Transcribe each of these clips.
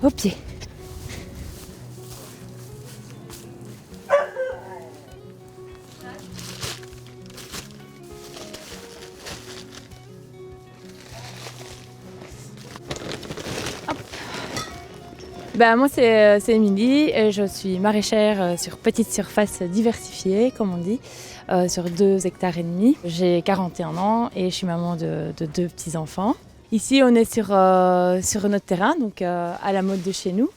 au pied. Moi c'est Émilie et je suis maraîchère sur petite surface diversifiée comme on dit, sur 2,5 hectares. J'ai 41 ans et je suis maman de 2 petits-enfants. Ici on est sur notre terrain, donc à la mode de chez nous.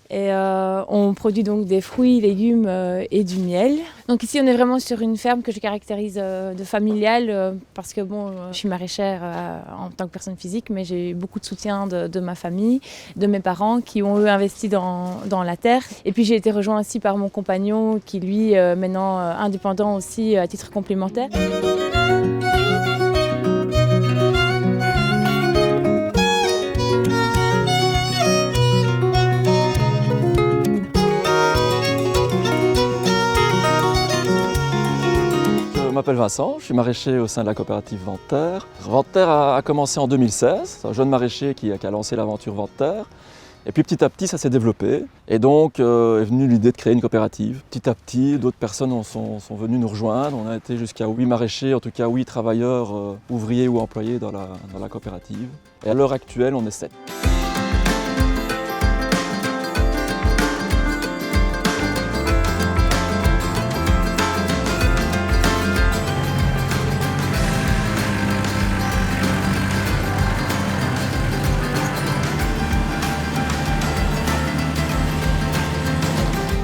Et on produit donc des fruits, légumes et du miel. Donc ici on est vraiment sur une ferme que je caractérise de familiale parce que je suis maraîchère en tant que personne physique, mais j'ai eu beaucoup de soutien de ma famille, de mes parents qui ont eux investi dans la terre. Et puis j'ai été rejointe aussi par mon compagnon qui lui maintenant indépendant aussi à titre complémentaire. Je m'appelle Vincent, je suis maraîcher au sein de la coopérative Ventes-Terre. Ventes-Terre a commencé en 2016, c'est un jeune maraîcher qui a lancé l'aventure Ventes-Terre. Et puis petit à petit ça s'est développé et donc est venue l'idée de créer une coopérative. Petit à petit d'autres personnes sont venues nous rejoindre, on a été jusqu'à 8 maraîchers, en tout cas 8 travailleurs ouvriers ou employés dans la coopérative. Et à l'heure actuelle on est 7.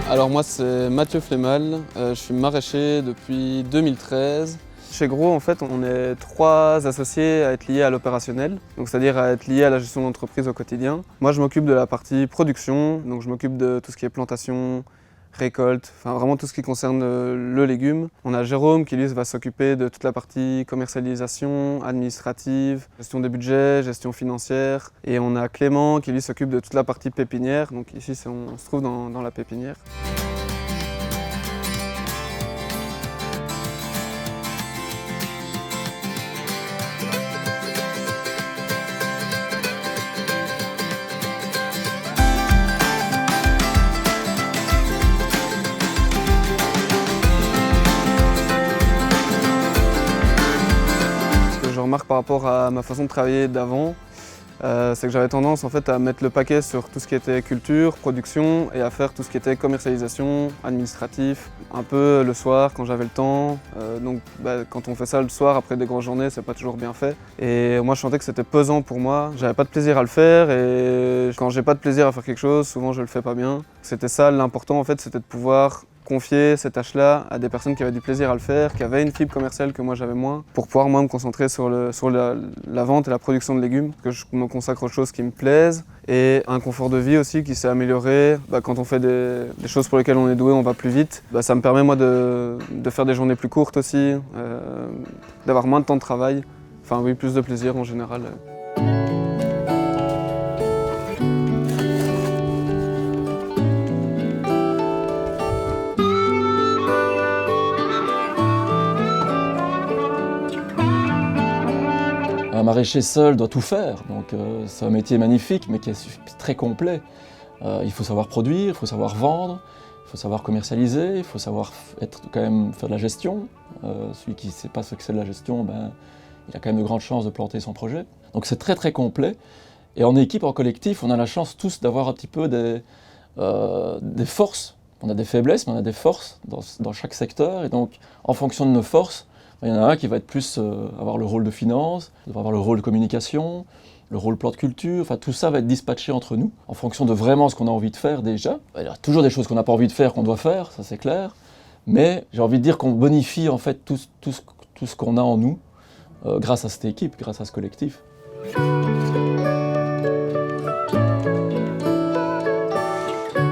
Alors moi c'est Mathieu Flémal, je suis maraîcher depuis 2013. Chez Gros en fait on est 3 associés à être liés à l'opérationnel, donc c'est-à-dire à être liés à la gestion d'entreprise au quotidien. Moi je m'occupe de la partie production, donc je m'occupe de tout ce qui est plantation, récolte, enfin vraiment tout ce qui concerne le légume. On a Jérôme qui lui va s'occuper de toute la partie commercialisation, administrative, gestion des budgets, gestion financière. Et on a Clément qui lui s'occupe de toute la partie pépinière, donc ici on se trouve dans la pépinière. Je remarque par rapport à ma façon de travailler d'avant, c'est que j'avais tendance en fait à mettre le paquet sur tout ce qui était culture, production et à faire tout ce qui était commercialisation, administratif, un peu le soir quand j'avais le temps. Quand on fait ça le soir après des grosses journées, c'est pas toujours bien fait. Et moi je sentais que c'était pesant pour moi, j'avais pas de plaisir à le faire et quand j'ai pas de plaisir à faire quelque chose, souvent je le fais pas bien. C'était ça l'important en fait, c'était de pouvoir confier ces tâches-là à des personnes qui avaient du plaisir à le faire, qui avaient une fibre commerciale que moi j'avais moins, pour pouvoir moi me concentrer sur la vente et la production de légumes, que je me consacre aux choses qui me plaisent, et un confort de vie aussi qui s'est amélioré. Quand on fait des choses pour lesquelles on est doué, on va plus vite. Ça me permet moi de faire des journées plus courtes aussi, d'avoir moins de temps de travail, enfin oui, plus de plaisir en général. Un maraîcher seul doit tout faire, donc c'est un métier magnifique mais qui est très complet. Il faut savoir produire, il faut savoir vendre, il faut savoir commercialiser, il faut savoir faire de la gestion. Celui qui ne sait pas ce que c'est de la gestion, il a quand même de grandes chances de planter son projet. Donc c'est très très complet. Et en équipe, en collectif, on a la chance tous d'avoir un petit peu des forces. On a des faiblesses, mais on a des forces dans chaque secteur. Et donc en fonction de nos forces, il y en a un qui va être plus avoir le rôle de finance, avoir le rôle de communication, le rôle plan de culture, enfin tout ça va être dispatché entre nous, en fonction de vraiment ce qu'on a envie de faire déjà. Il y a toujours des choses qu'on n'a pas envie de faire, qu'on doit faire, ça c'est clair, mais j'ai envie de dire qu'on bonifie en fait tout ce qu'on a en nous, grâce à cette équipe, grâce à ce collectif.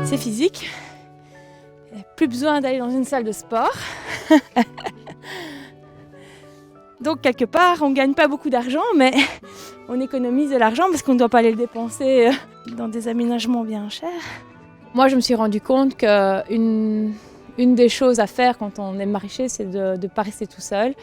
C'est physique, plus besoin d'aller dans une salle de sport. Donc quelque part, on ne gagne pas beaucoup d'argent, mais on économise de l'argent parce qu'on ne doit pas aller le dépenser dans des aménagements bien chers. Moi, je me suis rendu compte qu'une des choses à faire quand on est maraîcher, c'est de ne pas rester tout seul.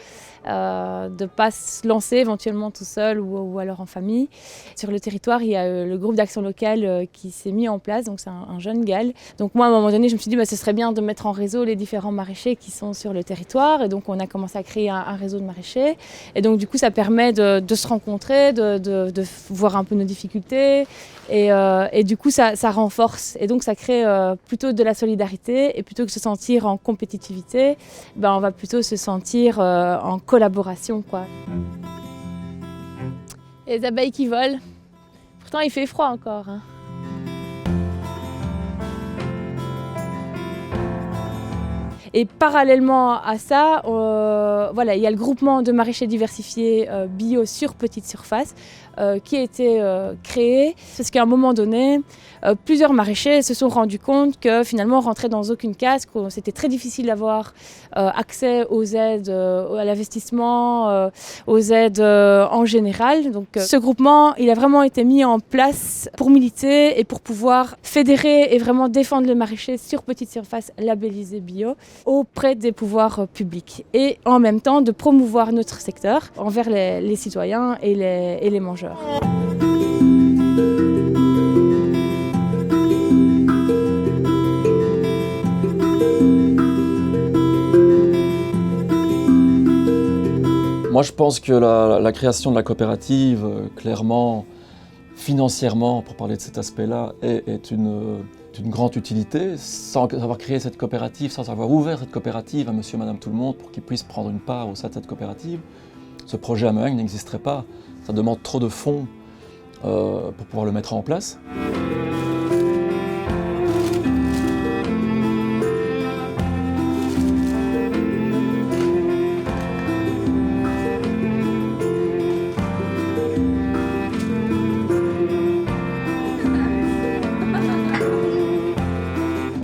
de ne pas se lancer éventuellement tout seul ou alors en famille. Sur le territoire, il y a le groupe d'action locale qui s'est mis en place, donc c'est un jeune GAL. Donc moi, à un moment donné, je me suis dit ce serait bien de mettre en réseau les différents maraîchers qui sont sur le territoire. Et donc on a commencé à créer un réseau de maraîchers. Et donc du coup, ça permet de se rencontrer, de voir un peu nos difficultés. Et du coup, ça renforce. Et donc ça crée plutôt de la solidarité. Et plutôt que de se sentir en compétitivité, on va plutôt se sentir en collaboration, quoi. Les abeilles qui volent. Pourtant, il fait froid encore, hein. Et parallèlement à ça, il y a le groupement de maraîchers diversifiés bio sur petite surface qui a été créé parce qu'à un moment donné, plusieurs maraîchers se sont rendus compte que finalement on rentrait dans aucune case, que c'était très difficile d'avoir accès aux aides, à l'investissement, aux aides en général. Donc ce groupement, il a vraiment été mis en place pour militer et pour pouvoir fédérer et vraiment défendre le maraîcher sur petite surface labellisé bio auprès des pouvoirs publics et en même temps de promouvoir notre secteur envers les citoyens et les mangeurs. Moi, je pense que la création de la coopérative, clairement, financièrement, pour parler de cet aspect-là, est une grande utilité. Sans avoir créé cette coopérative, sans avoir ouvert cette coopérative à monsieur et madame tout le monde pour qu'ils puissent prendre une part au sein de cette coopérative, ce projet à Meung n'existerait pas. Ça demande trop de fonds pour pouvoir le mettre en place.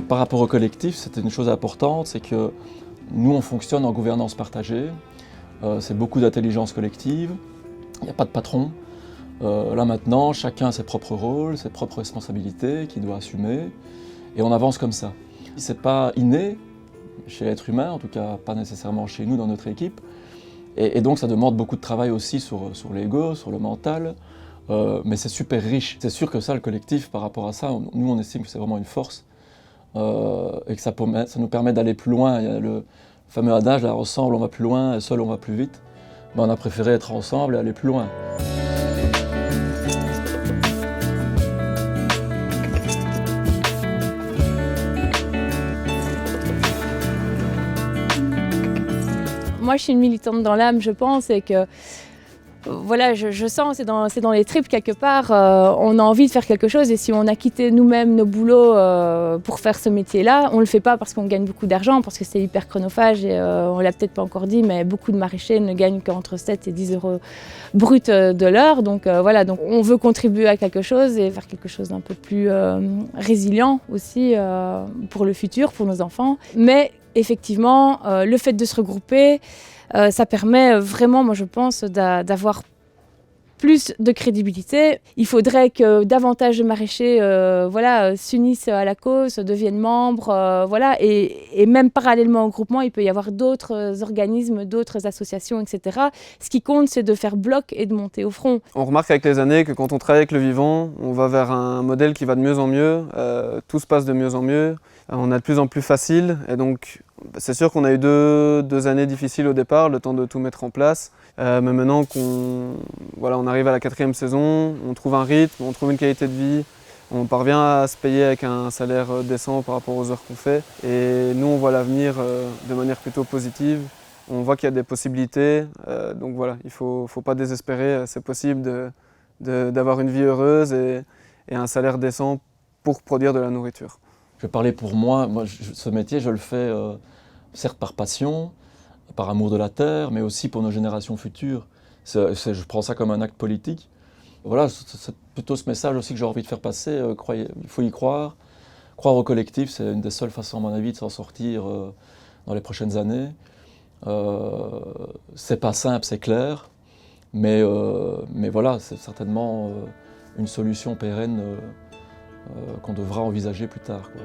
Par rapport au collectif, c'était une chose importante, c'est que nous, on fonctionne en gouvernance partagée. C'est beaucoup d'intelligence collective, il n'y a pas de patron. Là maintenant, chacun a ses propres rôles, ses propres responsabilités qu'il doit assumer, et on avance comme ça. C'est pas inné chez l'être humain, en tout cas pas nécessairement chez nous dans notre équipe, et donc ça demande beaucoup de travail aussi sur l'ego, sur le mental, mais c'est super riche. C'est sûr que ça, le collectif, par rapport à ça, nous on estime que c'est vraiment une force. Et que ça nous permet d'aller plus loin. Il y a le fameux adage, là, ensemble on va plus loin, et seul on va plus vite. On a préféré être ensemble et aller plus loin. Moi, je suis une militante dans l'âme, je pense, et que voilà, je sens, c'est dans les tripes quelque part, on a envie de faire quelque chose et si on a quitté nous-mêmes nos boulots pour faire ce métier-là, on ne le fait pas parce qu'on gagne beaucoup d'argent, parce que c'est hyper chronophage et on ne l'a peut-être pas encore dit, mais beaucoup de maraîchers ne gagnent qu'entre 7 et 10 euros bruts de l'heure. Donc donc on veut contribuer à quelque chose et faire quelque chose d'un peu plus résilient aussi pour le futur, pour nos enfants. Mais effectivement, le fait de se regrouper, ça permet vraiment, moi je pense, d'avoir plus de crédibilité. Il faudrait que davantage de maraîchers s'unissent à la cause, deviennent membres, et même parallèlement au groupement, il peut y avoir d'autres organismes, d'autres associations, etc. Ce qui compte, c'est de faire bloc et de monter au front. On remarque avec les années que quand on travaille avec le vivant, on va vers un modèle qui va de mieux en mieux, tout se passe de mieux en mieux, on a de plus en plus facile, et donc c'est sûr qu'on a eu deux années difficiles au départ, le temps de tout mettre en place. Mais maintenant on arrive à la 4e saison, on trouve un rythme, on trouve une qualité de vie, on parvient à se payer avec un salaire décent par rapport aux heures qu'on fait. Et nous, on voit l'avenir de manière plutôt positive. On voit qu'il y a des possibilités, donc voilà, il ne faut pas désespérer, c'est possible d'avoir une vie heureuse et un salaire décent pour produire de la nourriture. Je vais parler pour moi, ce métier, je le fais certes par passion, par amour de la terre, mais aussi pour nos générations futures. Je prends ça comme un acte politique. Voilà, c'est plutôt ce message aussi que j'ai envie de faire passer. Il faut y croire. Croire au collectif, c'est une des seules façons, à mon avis, de s'en sortir dans les prochaines années. C'est pas simple, c'est clair, mais voilà, c'est certainement une solution pérenne qu'on devra envisager plus tard, quoi.